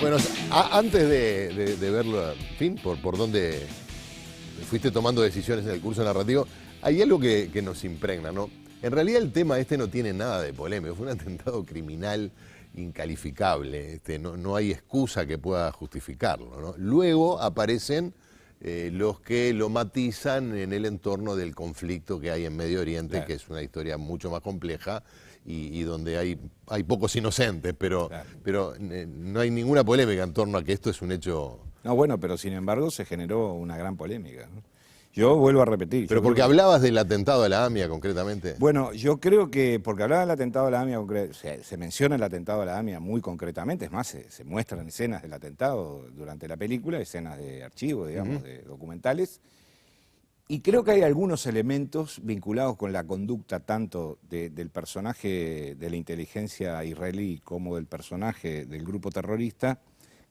Bueno, antes de verlo, en fin, por dónde fuiste tomando decisiones en el curso narrativo, hay algo que nos impregna, ¿no? En realidad el tema este no tiene nada de polémico, fue un atentado criminal incalificable, no hay excusa que pueda justificarlo, ¿no? Luego aparecen los que lo matizan en el entorno del conflicto que hay en Medio Oriente, claro, que es una historia mucho más compleja y donde hay pocos inocentes, pero, claro, pero no hay ninguna polémica en torno a que esto es un hecho. No, bueno, pero sin embargo se generó una gran polémica, ¿no? Yo vuelvo a repetir. Pero porque hablabas del atentado a la AMIA concretamente. Bueno, yo creo que porque hablaba del atentado a la AMIA, se menciona el atentado a la AMIA muy concretamente, es más, se muestran escenas del atentado durante la película, escenas de archivo, digamos, de documentales, y creo que hay algunos elementos vinculados con la conducta tanto del personaje de la inteligencia israelí como del personaje del grupo terrorista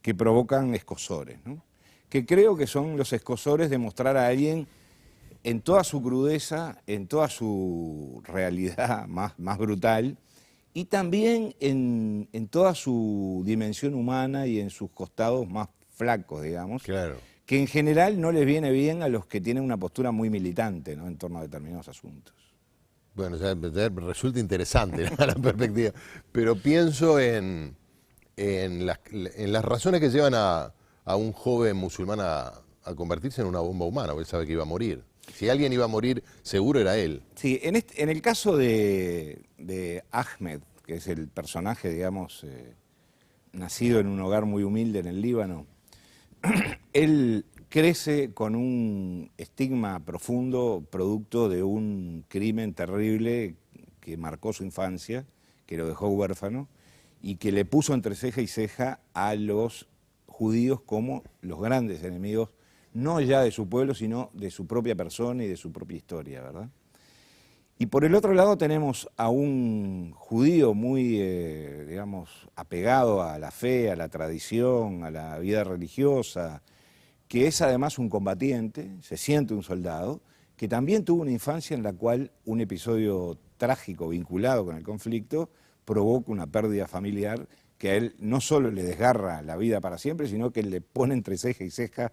que provocan escozores, ¿no? Que creo que son los escozores de mostrar a alguien en toda su crudeza, en toda su realidad más brutal, y también en toda su dimensión humana y en sus costados más flacos, digamos, claro, que en general no les viene bien a los que tienen una postura muy militante, ¿no?, en torno a determinados asuntos. Bueno, ya resulta interesante, ¿no?, la perspectiva, pero pienso en las razones que llevan a un joven musulmán a convertirse en una bomba humana, porque él sabe que iba a morir. Si alguien iba a morir, seguro era él. Sí, en el caso de Ahmed, que es el personaje, digamos, nacido en un hogar muy humilde en el Líbano, él crece con un estigma profundo, producto de un crimen terrible que marcó su infancia, que lo dejó huérfano, y que le puso entre ceja y ceja a los judíos como los grandes enemigos, no ya de su pueblo, sino de su propia persona y de su propia historia, ¿verdad? Y por el otro lado tenemos a un judío muy, digamos, apegado a la fe, a la tradición, a la vida religiosa, que es además un combatiente, se siente un soldado, que también tuvo una infancia en la cual un episodio trágico vinculado con el conflicto provoca una pérdida familiar que a él no solo le desgarra la vida para siempre, sino que le pone entre ceja y ceja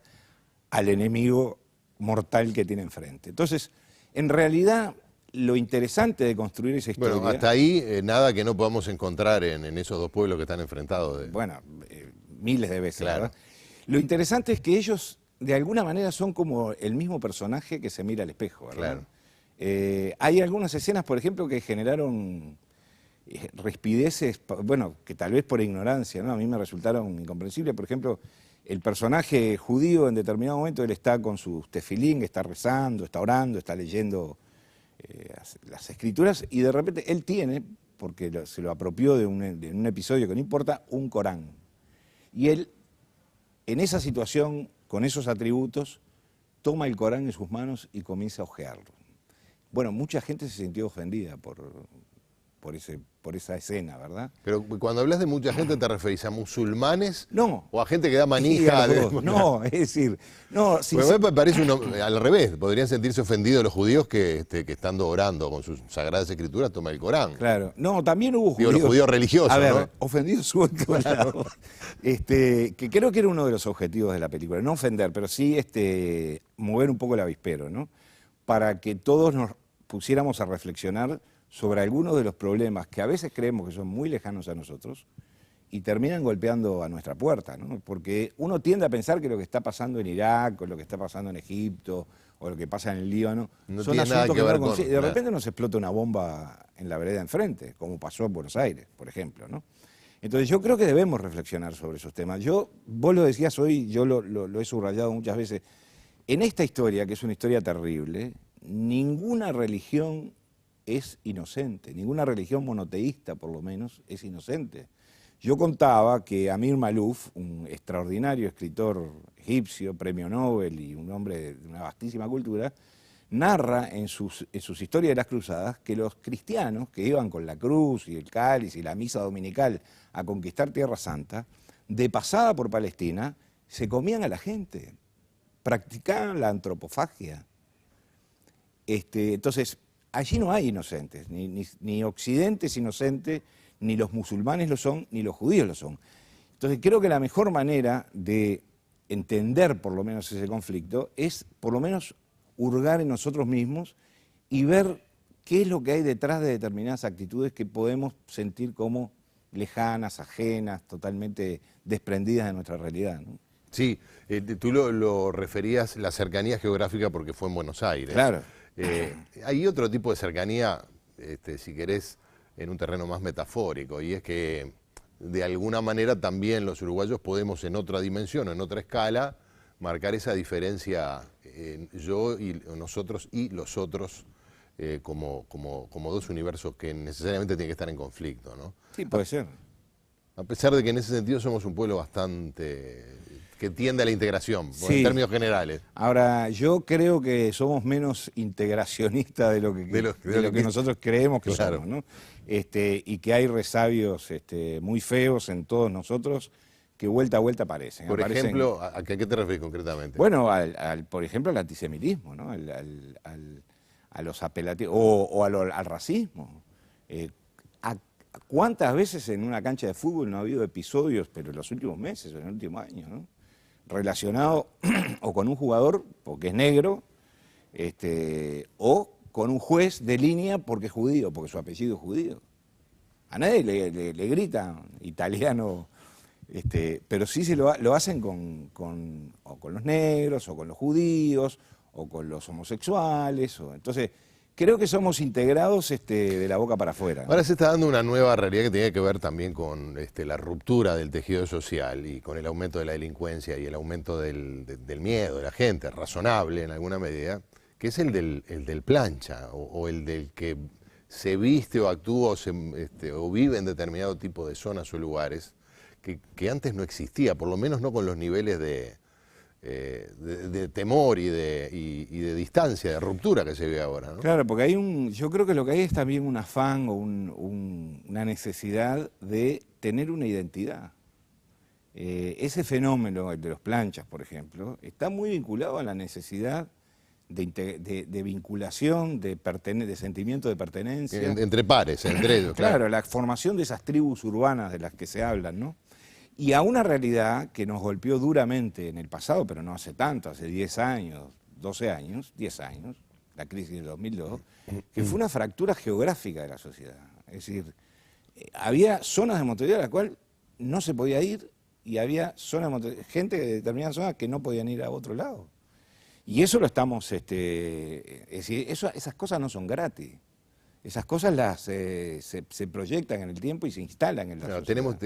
al enemigo mortal que tiene enfrente. Entonces, en realidad, lo interesante de construir esa historia... Bueno, hasta ahí nada que no podamos encontrar en esos dos pueblos que están enfrentados. Bueno, miles de veces, claro, ¿verdad? Lo interesante es que ellos, de alguna manera, son como el mismo personaje que se mira al espejo, ¿verdad? Claro. Hay algunas escenas, por ejemplo, que generaron rispideces, bueno, que tal vez por ignorancia, ¿no? A mí me resultaron incomprensibles. Por ejemplo, el personaje judío en determinado momento, él está con su tefilín, está rezando, está orando, está leyendo las escrituras, y de repente él tiene, porque se lo apropió de un episodio que no importa, un Corán. Y él, en esa situación, con esos atributos, toma el Corán en sus manos y comienza a hojearlo. Bueno, mucha gente se sintió ofendida por esa escena, ¿verdad? Pero cuando hablas de mucha gente, ¿te referís a musulmanes? No. ¿O a gente que da manija? No, es decir... No, me parece al revés. Podrían sentirse ofendidos los judíos que estando orando con sus sagradas escrituras toma el Corán. Claro. No, también hubo judíos... Digo, los judíos religiosos, a ver, ¿no? Ofendidos hubo en todos lados. Que creo que era uno de los objetivos de la película. No ofender, pero sí mover un poco el avispero, ¿no? Para que todos nos pusiéramos a reflexionar sobre algunos de los problemas que a veces creemos que son muy lejanos a nosotros y terminan golpeando a nuestra puerta, ¿no? Porque uno tiende a pensar que lo que está pasando en Irak, o lo que está pasando en Egipto, o lo que pasa en el Líbano, no son tiene nada asuntos que ver con... de repente nos explota una bomba en la vereda enfrente, como pasó en Buenos Aires, por ejemplo, ¿no? Entonces yo creo que debemos reflexionar sobre esos temas. Vos lo decías hoy, yo lo he subrayado muchas veces, en esta historia, que es una historia terrible, ninguna religión es inocente, ninguna religión monoteísta, por lo menos, es inocente. Yo contaba que Amir Malouf, un extraordinario escritor egipcio, premio Nobel y un hombre de una vastísima cultura, narra en sus historias de las cruzadas que los cristianos que iban con la cruz y el cáliz y la misa dominical a conquistar Tierra Santa, de pasada por Palestina, se comían a la gente, practicaban la antropofagia. Entonces, allí no hay inocentes, ni Occidente es inocente, ni los musulmanes lo son, ni los judíos lo son. Entonces creo que la mejor manera de entender por lo menos ese conflicto es por lo menos hurgar en nosotros mismos y ver qué es lo que hay detrás de determinadas actitudes que podemos sentir como lejanas, ajenas, totalmente desprendidas de nuestra realidad, ¿no? Sí, tú lo referías la cercanía geográfica porque fue en Buenos Aires. Claro. Hay otro tipo de cercanía, si querés, en un terreno más metafórico, y es que de alguna manera también los uruguayos podemos en otra dimensión o en otra escala marcar esa diferencia yo y nosotros y los otros como dos universos que necesariamente tienen que estar en conflicto, ¿no? Sí, puede ser. A pesar de que en ese sentido somos un pueblo bastante que tiende a la integración, Sí. en términos generales. Ahora, yo creo que somos menos integracionistas de lo que nosotros creemos que Claro. somos, ¿no? Y que hay resabios muy feos en todos nosotros que vuelta a vuelta aparecen. Por ejemplo, ¿a qué te refieres concretamente? Bueno, por ejemplo, al antisemitismo, ¿no? A los apelativos, o al racismo. ¿Cuántas veces en una cancha de fútbol no ha habido episodios, pero en los últimos meses o en el último año, ¿no? Relacionado o con un jugador porque es negro, o con un juez de línea porque es judío, porque su apellido es judío. A nadie le gritan italiano, pero sí se lo hacen o con los negros, o con los judíos, o con los homosexuales. Entonces, creo que somos integrados de la boca para afuera, ¿no? Ahora se está dando una nueva realidad que tiene que ver también con la ruptura del tejido social y con el aumento de la delincuencia y el aumento del miedo de la gente, razonable en alguna medida, que es el del plancha o el del que se viste o actúa o vive en determinado tipo de zonas o lugares que antes no existía, por lo menos no con los niveles de temor y de distancia, de ruptura que se ve ahora, ¿no? Claro, porque yo creo que lo que hay es también un afán o una necesidad de tener una identidad. Ese fenómeno, el de los planchas, por ejemplo, está muy vinculado a la necesidad de vinculación, de sentimiento de pertenencia. Entre pares, entre ellos, claro. Claro, la formación de esas tribus urbanas de las que se hablan, ¿no? Y a una realidad que nos golpeó duramente en el pasado, pero no hace tanto, hace 10 años, 12 años, 10 años, la crisis del 2002, que fue una fractura geográfica de la sociedad. Es decir, había zonas de Montevideo a las cuales no se podía ir y había zonas de Montevideo, gente de determinadas zonas que no podían ir a otro lado. Y eso lo estamos, es decir, esas cosas no son gratis. Esas cosas se proyectan en el tiempo y se instalan en la sociedad.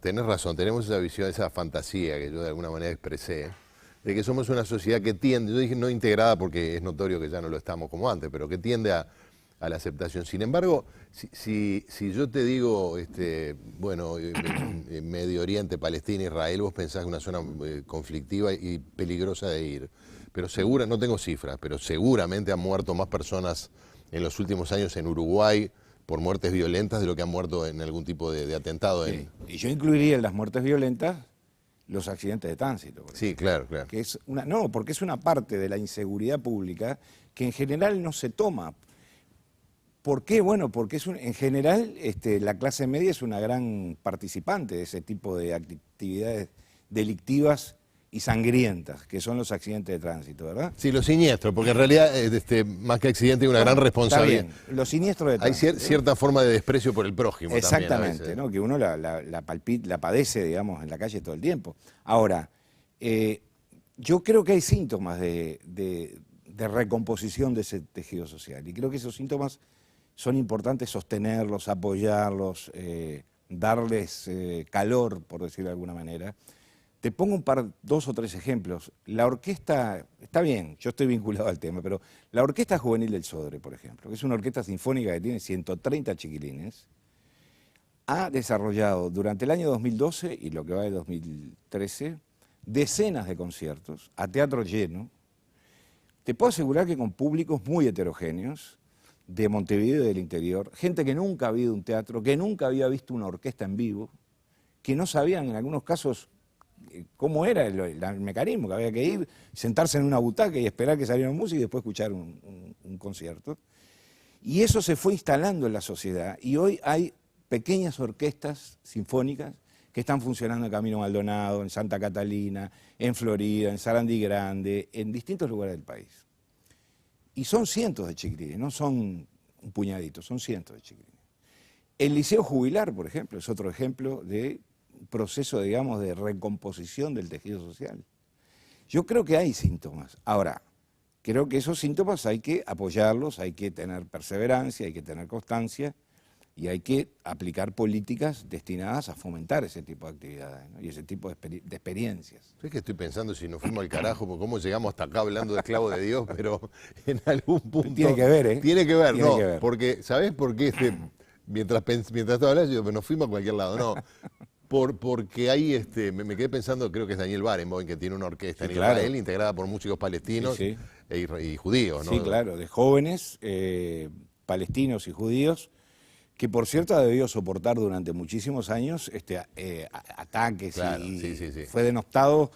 Tenés razón, tenemos esa visión, esa fantasía que yo de alguna manera expresé, de que somos una sociedad que tiende, yo dije no integrada porque es notorio que ya no lo estamos como antes, pero que tiende a la aceptación. Sin embargo, si yo te digo, Medio Oriente, Palestina, Israel, vos pensás que es una zona conflictiva y peligrosa de ir, pero no tengo cifras, pero seguramente han muerto más personas en los últimos años en Uruguay por muertes violentas de lo que han muerto en algún tipo de atentado. Sí. Y yo incluiría en las muertes violentas los accidentes de tránsito. Sí, claro. Que porque es una parte de la inseguridad pública que en general no se toma. ¿Por qué? Bueno, porque en general la clase media es una gran participante de ese tipo de actividades delictivas y sangrientas, que son los accidentes de tránsito, ¿verdad? Sí, los siniestros, porque en realidad, más que accidente, hay una gran responsabilidad. Está bien, los siniestros de tránsito. Hay cierta forma de desprecio por el prójimo. Exactamente, también, ¿no? Que uno la padece, digamos, en la calle todo el tiempo. Ahora, yo creo que hay síntomas de recomposición de ese tejido social, y creo que esos síntomas son importantes sostenerlos, apoyarlos, darles calor, por decirlo de alguna manera. Te pongo dos o tres ejemplos. La orquesta, está bien, yo estoy vinculado al tema, pero la Orquesta Juvenil del Sodre, por ejemplo, que es una orquesta sinfónica que tiene 130 chiquilines, ha desarrollado durante el año 2012 y lo que va de 2013 decenas de conciertos a teatro lleno. Te puedo asegurar que con públicos muy heterogéneos, de Montevideo y del interior, gente que nunca había ido a un teatro, que nunca había visto una orquesta en vivo, que no sabían en algunos casos cómo era el mecanismo, que había que ir, sentarse en una butaca y esperar que saliera música y después escuchar un concierto. Y eso se fue instalando en la sociedad y hoy hay pequeñas orquestas sinfónicas que están funcionando en Camino Maldonado, en Santa Catalina, en Florida, en Sarandí Grande, en distintos lugares del país. Y son cientos de chiquilines, no son un puñadito, son cientos de chiquilines. El Liceo Jubilar, por ejemplo, es otro ejemplo de un proceso, digamos, de recomposición del tejido social. Yo creo que hay síntomas. Ahora, creo que esos síntomas hay que apoyarlos, hay que tener perseverancia, hay que tener constancia y hay que aplicar políticas destinadas a fomentar ese tipo de actividades, ¿no? Y ese tipo de experiencias. Es que estoy pensando si nos fuimos al carajo, por cómo llegamos hasta acá hablando de esclavo de Dios, pero en algún punto... Tiene que ver, ¿eh? Tiene que ver, Tiene no, que ver. porque, ¿sabés por qué? Mientras tú hablas, yo, nos fuimos a cualquier lado, no. Porque ahí me quedé pensando, creo que es Daniel Barenboim, que tiene una orquesta Sí, en claro. Israel, integrada por músicos palestinos Sí, y judíos, ¿no? Sí, claro, de jóvenes palestinos y judíos, que por cierto ha debido soportar durante muchísimos años ataques Claro, y sí. fue denostado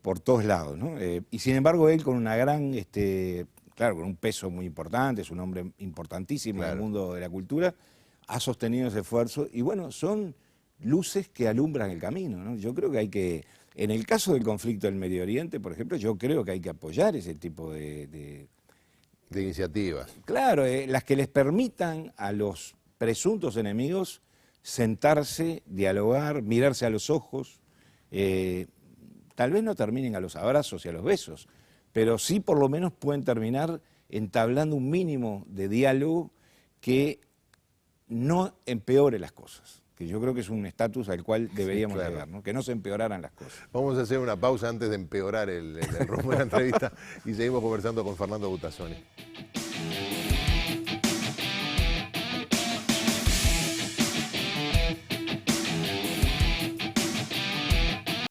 por todos lados, ¿no? Y sin embargo él con una gran, claro, con un peso muy importante, es un hombre importantísimo en el mundo de la cultura, ha sostenido ese esfuerzo y bueno, son luces que alumbran el camino, ¿no? Yo creo que hay que, en el caso del conflicto del Medio Oriente, por ejemplo, yo creo que hay que apoyar ese tipo de iniciativas. Claro, las que les permitan a los presuntos enemigos sentarse, dialogar, mirarse a los ojos, tal vez no terminen a los abrazos y a los besos, pero sí por lo menos pueden terminar entablando un mínimo de diálogo que no empeore las cosas, que yo creo que es un estatus al cual deberíamos llegar, ¿no? Que no se empeoraran las cosas. Vamos a hacer una pausa antes de empeorar el rumbo de la entrevista y seguimos conversando con Fernando Butazzoni.